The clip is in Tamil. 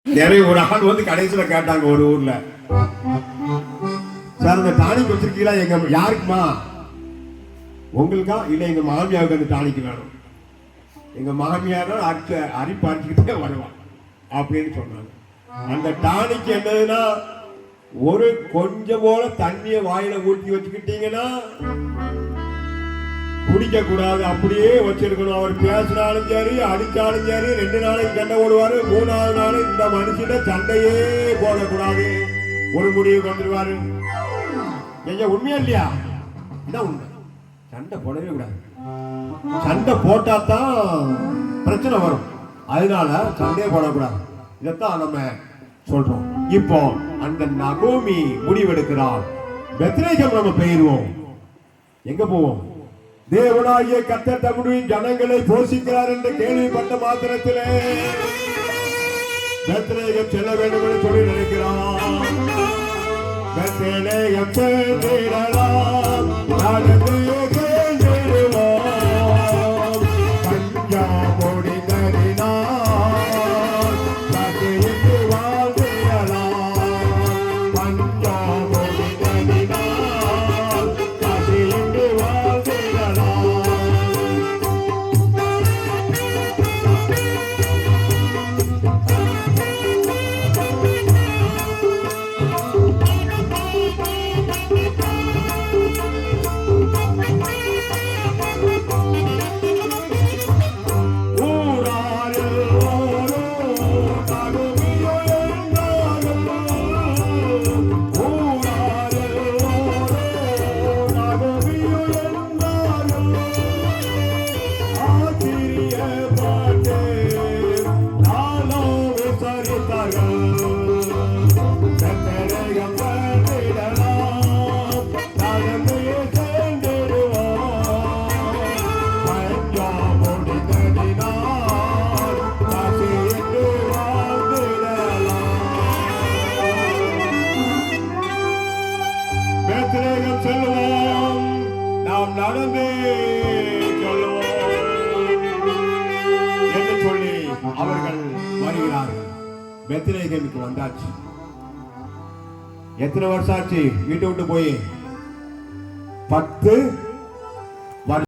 நிறைய ஒரு ஆள் வந்து கடைசியில கேட்டாங்க ஒரு ஊர்ல, சார் இந்த டானிக் வச்சிருக்கீங்களா? எங்க யாருக்குமா? உங்களுக்கா? இல்ல எங்க மாமியாவுக்கு அந்த டானிக் வேணும். எங்க மாமியார் அரிப்பு அரிச்சுக்கிட்டே வருவான் அப்படின்னு சொன்னாங்க. அந்த டானிக் என்னதுன்னா, ஒரு கொஞ்சம் போல தண்ணிய வாயில ஊற்றி வச்சுக்கிட்டீங்கன்னா குடிக்க கூடாது, அப்படியே வச்சிருக்கணும். அவர் பேசினாலும் சரி, அடிச்சாலும் சரி, 2 நாளைக்கு சண்டை போடுவாரு, 3ஆவது நாள் இந்த மனுஷன சண்டையே போடக்கூடாது, ஒரு முடிவு வந்துருவாரு. எங்க உண்மையா இல்லையா? இதான் உண்மை. சண்டை போடவே கூடாது. சண்டை போட்டாதான் பிரச்சனை வரும். அதனால சண்டையே போடக்கூடாது. இதைத்தான் நம்ம சொல்றோம். இப்போ அந்த நகோமி முடிவெடுக்கிறார், பெத்லகேம் நம்ம பெயர்வோம். எங்க போவோம்? தேவனாகிய கர்த்தர் தம்முடைய ஜனங்களை போஷிக்கிறார் என்று கேள்விப்பட்ட மாத்திரத்திலே பெத்லகேம் செல்ல வேண்டும் என்று சொல்லி நினைக்கிறார். பெத்லகேம் சென்றிடலாம், நடந்து சென்றிடுவோம், பஞ்சம் முடிந்ததினால் பசியின்றி வாழ்ந்திடலாம், பஞ்சம் முடிந்ததினால் பசியின்றி வாழ்ந்திடலாம். செல்வோம், நாம் நடந்தே செல்வோம் என்று சொல்லி அவர்கள் வருகிறார்கள். பெத்லகேமுக்கு வந்தாச்சு. எத்தனை வருஷம் ஆச்சு வீட்டை விட்டு போய்? 10